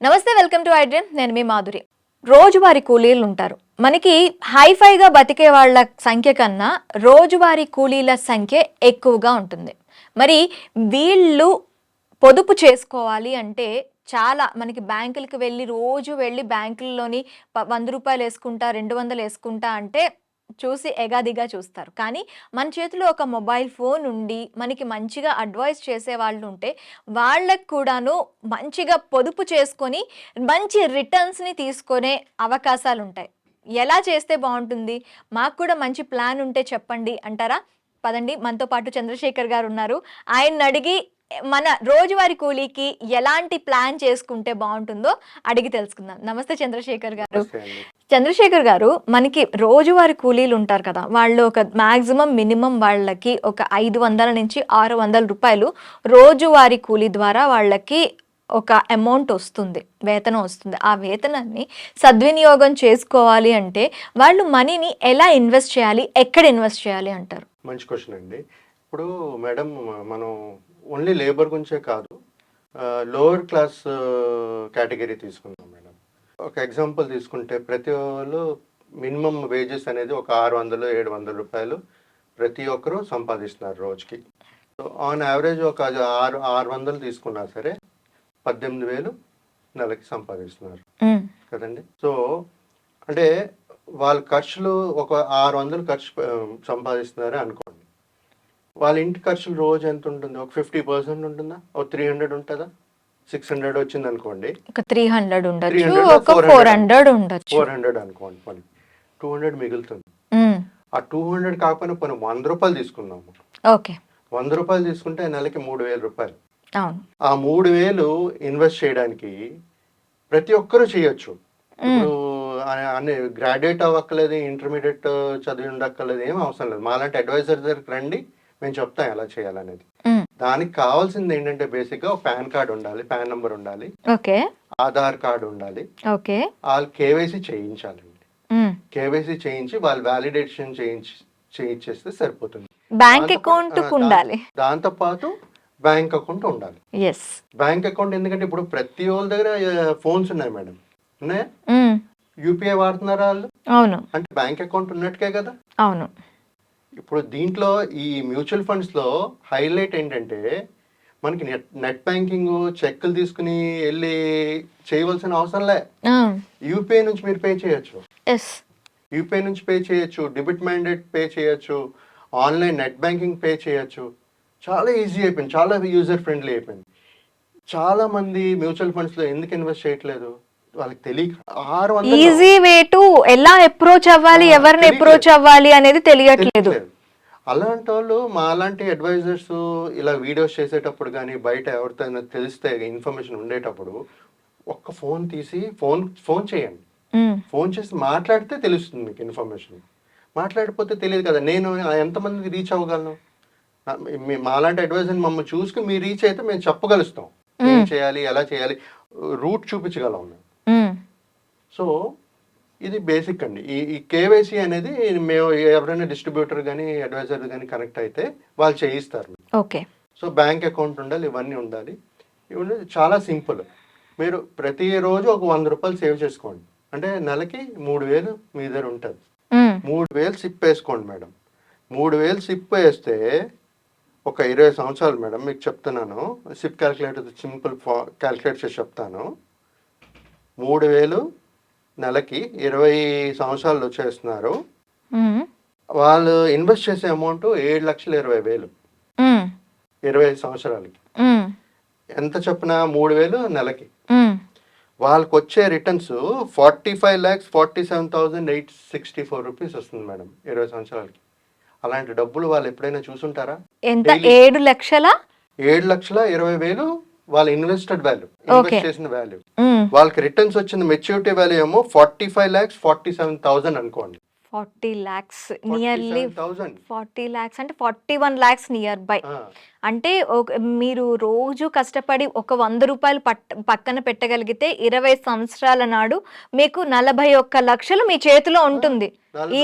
నమస్తే, welcome to iDream. నేను మీ మాధురి. రోజువారీ కూలీలు ఉంటారు. మనకి హైఫైగా బతికే వాళ్ళ సంఖ్య కన్నా రోజువారీ కూలీల సంఖ్య ఎక్కువగా ఉంటుంది. మరి వీళ్ళు పొదుపు చేసుకోవాలి అంటే చాలా మనకి బ్యాంకులకు రోజు వెళ్ళి బ్యాంకుల్లోని 100 రూపాయలు వేసుకుంటా, 200 వేసుకుంటా అంటే చూసి ఎగాదిగా చూస్తారు. కానీ మన చేతిలో ఒక మొబైల్ ఫోన్ ఉండి మనకి మంచిగా అడ్వైస్ చేసేవాళ్ళు ఉంటే వాళ్ళకి కూడాను మంచిగా పొదుపు చేసుకొని మంచి రిటర్న్స్‌ని తీసుకునే అవకాశాలుంటాయి. ఎలా చేస్తే బావుంటుంది? మాకు కూడా మంచి ప్లాన్ ఉంటే చెప్పండి అంటారా? పదండి, మనతో పాటు చంద్రశేఖర్ గారున్నారు. ఆయన్నడిగి మన రోజువారీ కూలీకి ఎలాంటి ప్లాన్ చేసుకుంటే బావుంటుందో అడిగి తెలుసుకుందాం. నమస్తే చంద్రశేఖర్ గారు. నమస్తే అండి. చంద్రశేఖర్ గారు, మనకి రోజువారీ కూలీలు ఉంటారు కదా! వాళ్ళు ఒక మాక్సిమం మినిమం వాళ్ళకి ఒక 500 నుంచి 600 రూపాయలు రోజువారీ కూలీ ద్వారా వాళ్ళకి ఒక అమౌంట్ వస్తుంది, వేతనం వస్తుంది. ఆ వేతనాన్ని సద్వినియోగం చేసుకోవాలి అంటే వాళ్ళు మనీని ఎలా ఇన్వెస్ట్ చేయాలి? ఎక్కడ ఇన్వెస్ట్ చేయాలి అంటారు? మంచి క్వశ్చన్ అండి. ఇప్పుడు మేడం, మనం ఓన్లీ లేబర్ గురించే కాదు, లోవర్ క్లాస్ కేటగిరీ తీసుకుందాం మేడం. ఒక ఎగ్జాంపుల్ తీసుకుంటే ప్రతి వాళ్ళు మినిమం వేజెస్ అనేది ఒక 600-700 రూపాయలు ప్రతి ఒక్కరూ సంపాదిస్తున్నారు రోజుకి. సో ఆన్ యావరేజ్ ఒక 600 తీసుకున్నా సరే 18,000 నెలకి సంపాదిస్తున్నారు కదండి. సో అంటే వాళ్ళ ఖర్చులు ఒక 600 ఖర్చు సంపాదిస్తున్నారు అనుకోండి. వాళ్ళ ఇంటి ఖర్చులు రోజు ఎంత ఉంటుంది? ఒక 50% ఉంటుందా? ఒక 300 ఉంటుందా? 600 వచ్చింది అనుకోండి, ఒక 300 ఉండొచ్చు, 300 ఒక 400 ఉండొచ్చు. 400 అనుకోండి, పోనీ 200 మిగులుతుంది. ఆ 200 కాకపోయినా పోనీ 100 రూపాయలు తీసుకుందాము. ఓకే, 100 రూపాయలు తీసుకుంటే నెలకి 3,000 రూపాయలు. అవును. ఆ 3,000 ఇన్వెస్ట్ చేయడానికి ప్రతి ఒక్కరూ చేయొచ్చు. ఇప్పుడు అన్ని గ్రాడ్యుయేట్ అవ్వక్కర్లేదు, ఇంటర్మీడియట్ చదివి ఉండక్కర్లేదు, ఏం అవసరం లేదు. మాలాంటి అడ్వైజర్ దగ్గరికి రండి, మేము చెప్తాం ఎలా చేయాలనేది. దానికి కావాల్సింది ఏంటంటే బేసిక్ గా ఒక పాన్ కార్డు ఉండాలి, పాన్ నంబర్ ఉండాలి, ఓకే, ఆధార్ కార్డు ఉండాలి, ఓకే, వాళ్ళు కేవైసీ చేయించాలండి. కేవైసీ చేయించి వాళ్ళు వ్యాలిడేషన్ చేయించేస్తే సరిపోతుంది. బ్యాంక్ అకౌంట్ ఉండాలి, దాంతో పాటు బ్యాంక్ అకౌంట్ ఉండాలి. ఎస్, బ్యాంక్ అకౌంట్ ఎందుకంటే ఇప్పుడు ప్రతి వాళ్ళ దగ్గర ఫోన్స్ ఉన్నాయి మేడం. ఉన్నాయా? యూపీఐ వాడుతున్నారా వాళ్ళు? అవును. అంటే బ్యాంక్ అకౌంట్ ఉన్నట్టుకే కదా. అవును. ఇప్పుడు దీంట్లో ఈ మ్యూచువల్ ఫండ్స్ లో హైలైట్ ఏంటంటే మనకి నెట్ బ్యాంకింగ్, చెక్కులు తీసుకుని వెళ్ళి చేయవలసిన అవసరం లే. యూపీఐ నుంచి మీరు పే చేయొచ్చు. యూపీఐ నుంచి పే చేయొచ్చు, డెబిట్ మ్యాండేట్ పే చేయొచ్చు, ఆన్లైన్ నెట్ బ్యాంకింగ్ పే చేయొచ్చు. చాలా ఈజీ అయిపోయింది, చాలా యూజర్ ఫ్రెండ్లీ అయిపోయింది. చాలా మంది మ్యూచువల్ ఫండ్స్ లో ఎందుకు ఇన్వెస్ట్ చేయట్లేదు? వాళ్ళకి తెలియక. ఈజీ వే టు ఎలా అప్రోచ్ అవ్వాలి, ఎవరిని అప్రోచ్ అవ్వాలి అనేది తెలియట్లేదు. అలాంటి వాళ్ళు మా అలాంటి అడ్వైజర్స్ ఇలా వీడియోస్ చేసేటప్పుడు కానీ బయట ఎవరితో తెలిస్తే ఇన్ఫర్మేషన్ ఉండేటప్పుడు ఒక్క ఫోన్ తీసి ఫోన్ చేయండి. ఫోన్ చేసి మాట్లాడితే తెలుస్తుంది మీకు ఇన్ఫర్మేషన్. మాట్లాడిపోతే తెలియదు కదా. నేను ఎంతమందికి రీచ్ అవ్వగలను? మా అలాంటి అడ్వైజర్ మమ్మల్ని చూసుకుని మీరు రీచ్ అయితే మేము చెప్పగలుస్తాం ఏం చేయాలి, ఎలా చేయాలి, రూట్ చూపించగలం మేము. సో ఇది బేసిక్ అండి. ఈ కేవైసీ అనేది మేము ఎవరైనా డిస్ట్రిబ్యూటర్ కానీ అడ్వైజర్ కానీ కనెక్ట్ అయితే వాళ్ళు చేయిస్తారు. ఓకే. సో బ్యాంక్ అకౌంట్ ఉండాలి, ఇవన్నీ ఉండాలి. ఇవన్నీ చాలా సింపుల్. మీరు ప్రతిరోజు ఒక 100 రూపాయలు సేవ్ చేసుకోండి. అంటే నెలకి 3,000 మీ దగ్గర ఉంటుంది. 3,000 సిప్ వేసుకోండి మేడం. 3,000 సిప్ వేస్తే ఒక 20 సంవత్సరాలు మేడం. మీకు చెప్తున్నాను, సిప్ క్యాల్కులేటర్ సింపుల్ క్యాల్కులేట్ చేసి చెప్తాను. 3,000 నెలకి 20 సంవత్సరాలు వచ్చేస్తున్నారు. వాళ్ళు ఇన్వెస్ట్ చేసే అమౌంట్ 7,20,000 20 సంవత్సరాలకి. ఎంత చెప్పిన 3,000 నెలకి. వాళ్ళకి వచ్చే రిటర్న్స్ 45,47,864 రూపీస్ వస్తుంది మేడం 20 సంవత్సరాలకి. అలాంటి డబ్బులు వాళ్ళు ఎప్పుడైనా చూసుంటారా? ఎంత? 7,20,000 వాళ్ళ ఇన్వెస్టెడ్ వాల్యూ, ఇన్వెస్ట్ చేసిన వాల్యూ. వాళ్ళకి రిటర్న్స్ వచ్చిన మెచ్యూరిటీ వాల్యూ ఏమో 45,47,000 అనుకోండి. 40 lakhs, నియర్లీ 40 lakhs అంటే 41 lakhs నియర్ బై. అంటే మీరు రోజు కష్టపడి ఒక 100 రూపాయలు పక్కన పెట్టగలిగితే 20 సంవత్సరాల నాడు మీకు 41 లక్షలు మీ చేతిలో ఉంటుంది.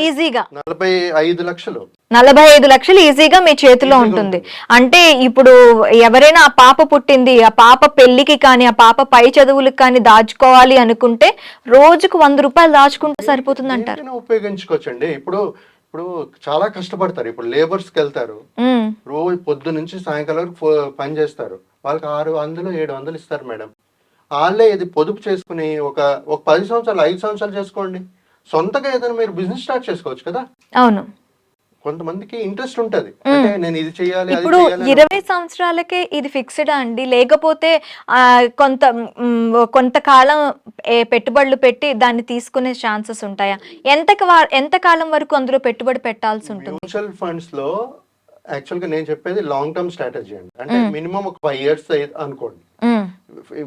ఈజీగా 45 లక్షలు 45 లక్షలు ఈజీగా మీ చేతిలో ఈజీగా ఉంటుంది. ఉంటుంది. అంటే ఇప్పుడు ఎవరైనా ఆ పాప పుట్టింది, ఆ పాప పెళ్లికి కానీ, ఆ పాప పై చదువులకు కానీ దాచుకోవాలి అనుకుంటే రోజుకు 100 రూపాయలు దాచుకుంటే సరిపోతుంది అంటారు. దేనికైనా ఉపయోగించుకోవచ్చండి. ఇప్పుడు ఇప్పుడు చాలా కష్టపడతారు. ఇప్పుడు లేబర్స్కి వెళ్తారు, ఉమ్, రోజు పొద్దు నుంచి సాయంకాలం వరకు పని చేస్తారు. వాళ్ళకి 600 700 ఇస్తారు మేడం. వాళ్ళే ఇది పొదుపు చేసుకుని ఒక ఒక 10 సంవత్సరాలు 5 సంవత్సరాలు చేసుకోండి, సొంతగా ఏదైనా మీరు బిజినెస్ స్టార్ట్ చేసుకోవచ్చు కదా. అవును. కొంతమందికి ఇంట్రెస్ట్ ఉంటది, అంటే నేను ఇది చేయాలి అది ఇప్పుడు చేయాలి 20 సంవత్సరాలకే ఇది ఫిక్స్డా అండి, లేకపోతే ఆ, కొంతకాలం పెట్టుబడులు పెట్టి దాన్ని తీసుకునే ఛాన్సెస్ ఉంటాయా? ఎంత కాలం వరకు అందులో పెట్టుబడి పెట్టాల్సి ఉంటుంది? మ్యూచువల్ ఫండ్స్ లో యాక్చువల్ గా నేను చెప్పేది లాంగ్ టర్మ్ స్ట్రాటజీ అండి. అంటే మినిమం ఒక 5 years అనుకోండి. ఉమ్,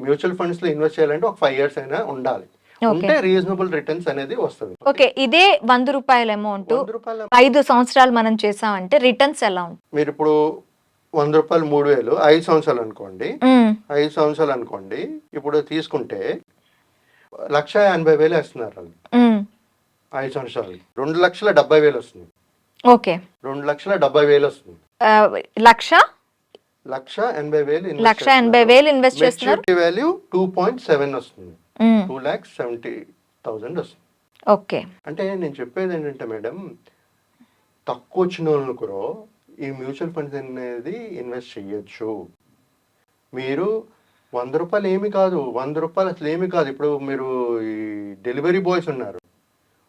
మ్యూచువల్ ఫండ్స్ లో ఇన్వెస్ట్ చేయాలంటే ఒక 5 years అయినా ఉండాలి. ఉంటే రీజనబుల్ రిటర్న్స్ అనేది వస్తుంది. ఓకే, ఇదే 100 రూపాయల అమౌంట్ 100 రూపాయల 5 సంవత్సరాలు మనం చేసామంటే రిటర్న్స్ ఎలా ఉంటుంది? మీరు ఇప్పుడు 100 రూపాయలు 3000 5 సంవత్సరాలు అనుకోండి. 5 సంవత్సరాలు అనుకోండి, ఇప్పుడు తీసుకుంటే 1,80,000 వేస్తున్నారు వాళ్ళు 5 సంవత్సరాలు. 2,70,000 వస్తుంది. ఓకే, 2,70,000 వస్తుంది. లక్ష 1,80,000 1,80,000 ఇన్వెస్ట్ చేస్తున్నారు. మెచ్యూరిటీ వాల్యూ 2.7 వస్తుంది. 2,70,000 వస్తుంది. ఓకే, అంటే నేను చెప్పేది ఏంటంటే మేడం, తక్కువ వచ్చిన వాళ్ళని కూడా ఈ మ్యూచువల్ ఫండ్స్ అనేది ఇన్వెస్ట్ చేయొచ్చు. మీరు 100 రూపాయలు ఏమి కాదు, 100 రూపాయలు అసలు ఏమి కాదు. ఇప్పుడు మీరు ఈ డెలివరీ బాయ్స్ ఉన్నారు,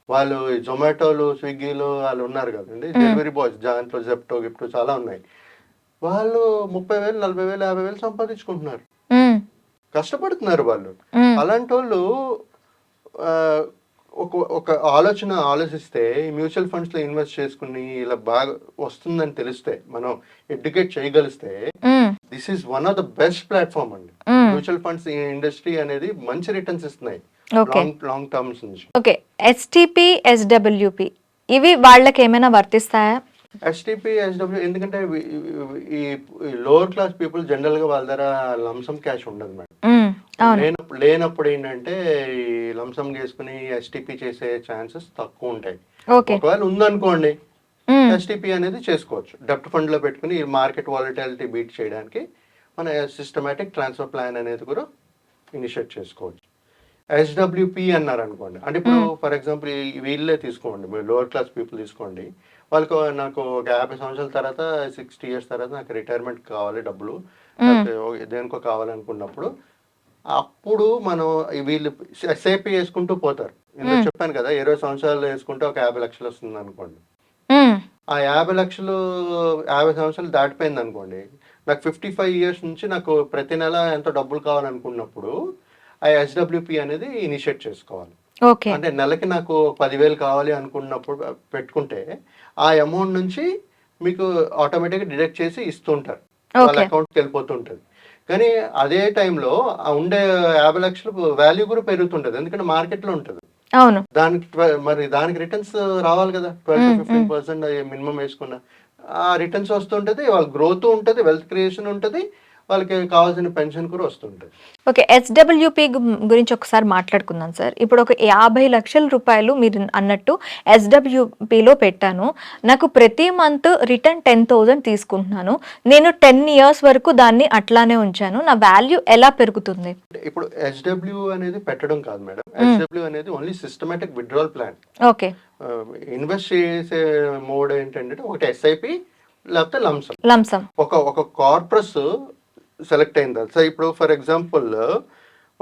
వాళ్ళు జొమాటోలు స్విగ్గీలు వాళ్ళు ఉన్నారు కదండి, డెలివరీ బాయ్స్, దాంట్లో జెప్టో గిఫ్ట్ చాలా ఉన్నాయి. వాళ్ళు 30,000 40,000 50,000 సంపాదించుకుంటున్నారు, కష్టపడుతున్నారు వాళ్ళు. అలాంటి వాళ్ళు ఒక ఆలోచిస్తే మ్యూచువల్ ఫండ్స్ లో ఇన్వెస్ట్ చేసుకుని ఇలా బాగా వస్తుందని తెలిస్తే, మనం ఎడ్యుకేట్ చేయగలిస్తే, this is one of the best platform అండి. మ్యూచువల్ ఫండ్స్ ఇండస్ట్రీ అనేది మంచి రిటర్న్స్ ఇస్తున్నాయి లాంగ్ టర్మ్స్ నుంచి. ఓకే, ఎస్టిపి ఎస్డబ్ల్యూపి ఇవి వాళ్ళకి ఏమైనా వర్తిస్తాయా? ఎస్టిపి ఎస్డబ్ల్యూ ఎందుకంటే ఈ లోవర్ క్లాస్ పీపుల్ జనరల్ గా వాళ్ళ దగ్గర లంసమ్ క్యాష్ ఉండదు మేడం. లేనప్పుడు ఏంటంటే ఈ లంసమ్ చేసుకుని ఎస్టిపి చేసే ఛాన్సెస్ తక్కువ ఉంటాయి. ఒకవేళ ఉందనుకోండి, ఎస్టిపి అనేది చేసుకోవచ్చు. డెప్ట్ ఫండ్ లో పెట్టుకుని ఈ మార్కెట్ వాలటాలిటీ బీట్ చేయడానికి మన సిస్టమేటిక్ ట్రాన్స్ఫర్ ప్లాన్ అనేది కూడా ఇనిషియేట్ చేసుకోవచ్చు. ఎస్డబ్ల్యూపి అన్నారు అనుకోండి, అంటే ఇప్పుడు ఫర్ ఎగ్జాంపుల్ వీళ్ళే తీసుకోండి, మీరు లోవర్ క్లాస్ పీపుల్ తీసుకోండి. వాళ్ళకు నాకు ఒక 50 సంవత్సరాల తర్వాత 60 years తర్వాత నాకు రిటైర్మెంట్ కావాలి, డబ్బులు దేనికో కావాలనుకున్నప్పుడు, అప్పుడు మనం వీళ్ళు ఎస్ఐపి వేసుకుంటూ పోతారు. ఇందులో చెప్పాను కదా, 20 సంవత్సరాలు వేసుకుంటే ఒక 50 లక్షలు వస్తుంది అనుకోండి. ఆ 50 లక్షలు 50 సంవత్సరాలు దాటిపోయింది అనుకోండి, నాకు 55 years నుంచి నాకు ప్రతి నెల ఎంతో డబ్బులు కావాలనుకున్నప్పుడు ఆ ఎస్డబ్ల్యూపి అనేది ఇనిషియేట్ చేసుకోవాలి. అంటే నెలకి నాకు 10,000 కావాలి అనుకున్నప్పుడు పెట్టుకుంటే ఆ అమౌంట్ నుంచి మీకు ఆటోమేటిక్గా డిడక్ట్ చేసి ఇస్తుంటారు, వాళ్ళ అకౌంట్కి వెళ్ళిపోతుంటుంది. కానీ అదే టైంలో ఉండే 50 లక్షలు వాల్యూ కూడా పెరుగుతుంటది, ఎందుకంటే మార్కెట్లో ఉంటుంది. దానికి రిటర్న్స్ రావాలి కదా, 12-15% మినిమం వేసుకున్న ఆ రిటర్న్స్ వస్తుంటది, వాళ్ళ గ్రోత్ ఉంటుంది, వెల్త్ క్రియేషన్ ఉంటుంది, వాళ్ళకి కావాల్సిన పెన్షన్ కూడా వస్తుంటుంది. ఓకే, ఎస్డబ్ల్యూపి గురించి ఒకసారి మాట్లాడుకుందాం సార్. ఇప్పుడు ఒక 50 లక్షల రూపాయలు మీరు అన్నట్టు ఎస్డబ్ల్యూపిలో పెట్టాను, నాకు ప్రతి మంత్ రిటర్న్ 10,000 తీసుకుంటున్నాను, నేను 10 years వరకు దాన్ని అట్లానే ఉంచాను, నా వాల్యూ ఎలా పెరుగుతుంది? ఇప్పుడు ఎస్డబ్ల్యూ అనేది పెట్టడం కాదు మేడం, ఎస్డబ్ల్యూ అనేది only systematic withdrawal plan. Okay, invest చేసే మోడ్ ఏంటంటే ఒకటి ఎస్ఐపి లేకపోతే లంసమ్. ఒక కార్పొరేస్ సెలెక్ట్ అయిన తర్వాత, సో ఇప్పుడు ఫర్ ఎగ్జాంపుల్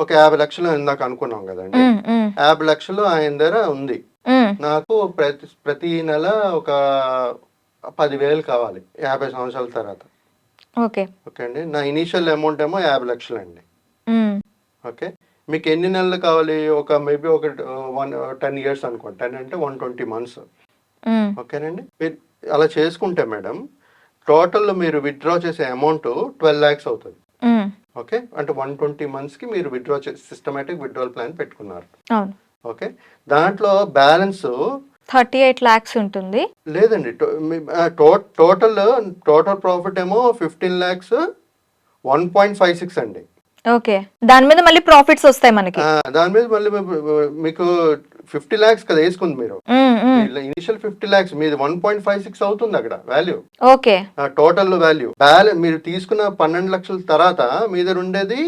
ఒక 50 లక్షలు ఇందాక అనుకున్నాం కదండి, 50 లక్షలు ఆయన దగ్గర ఉంది, నాకు ప్రతి నెల ఒక 10,000 కావాలి 50 సంవత్సరాల తర్వాత. ఓకే అండి, నా ఇనీషియల్ అమౌంట్ ఏమో 50 లక్షలు అండి. ఓకే, మీకు ఎన్ని నెలలు కావాలి? ఒక మేబీ ఒక 10 years అనుకోండి, 10 అంటే 120 months. ఓకేనండి, మీరు అలా చేసుకుంటే మేడం టోటల్ మీరు విత్డ్రా చేసే అమౌంట్ 12 lakhs అవుతుంది. ఓకే, అంటే 120 months కి మీరు విత్డ్రా చేసి సిస్టమేటిక్ విత్డ్రావల్ ప్లాన్ పెట్టుకున్నారు. ఓకే, దాంట్లో బ్యాలెన్స్ 38 lakhs ఉంటుంది. లేదండి, టోటల్ ప్రాఫిట్ ఏమో 15 lakhs 1.56 అండి. ఓకే, దాని మీద మళ్ళీ ప్రాఫిట్స్ వస్తాయి మనకి. దాని మీద మళ్ళీ మీకు 50 lakhs కదా వేసుకుంది మీరు, ఇనిషియల్ 50 lakhs మీది 1.56 అవుతుంది అక్కడ వాల్యూ, ఓకే టోటల్ వాల్యూ. మీరు తీసుకున్న 12 లక్షల తర్వాత మీ దగ్గర ఉండేది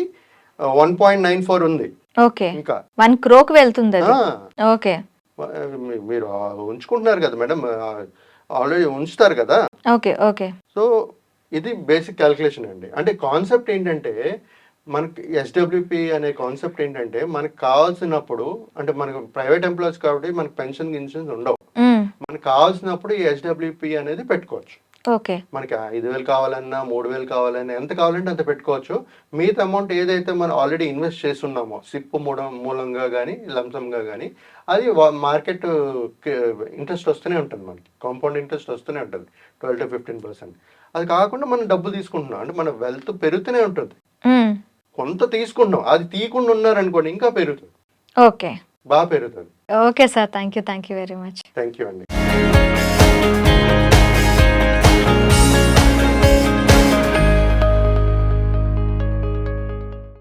1.94 ఉంది ఓకే, ఇంకా 1 crore వెళ్తుంది అది. ఓకే మీరు ఉంచుకుంటున్నారు కదా మేడం, ఆల్రెడీ ఉంచుతారు కదా. ఓకే ఓకే సో ఇది బేసిక్ క్యాలిక్యులేషన్ అండి. అంటే కాన్సెప్ట్ ఏంటంటే మనకి ఎస్డబ్ల్యూపి అనే కాన్సెప్ట్ ఏంటంటే మనకు కావాల్సినప్పుడు, అంటే మనకు ప్రైవేట్ ఎంప్లాయీస్ కాబట్టి మనకు పెన్షన్ గిన్షన్స్ ఉండవు, మనకు కావాల్సినప్పుడు ఈ ఎస్డబ్ల్యూపి అనేది పెట్టుకోవచ్చు. ఓకే, మనకి 5,000 కావాలన్నా 3,000 కావాలన్నా ఎంత కావాలంటే అంత పెట్టుకోవచ్చు. మిగతా అమౌంట్ ఏదైతే మనం ఆల్రెడీ ఇన్వెస్ట్ చేస్తున్నామో సిప్ మూలంగా కానీ లంసంగా కానీ అది మార్కెట్ ఇంట్రెస్ట్ వస్తూనే ఉంటుంది, మనకి కాంపౌండ్ ఇంట్రెస్ట్ వస్తూనే ఉంటుంది 12 to 15%. అది కాకుండా మనం డబ్బు తీసుకుంటున్నాం అంటే మన వెల్త్ పెరుగుతూనే ఉంటుంది. కొంత తీసుకుంటున్నాం, అది తీయకుండా ఉన్నారనుకోండి ఇంకా పెరుగుతుంది, ఓకే బాగా పెరుగుతుంది. Okay sir, thank you very much. Thank you అండి.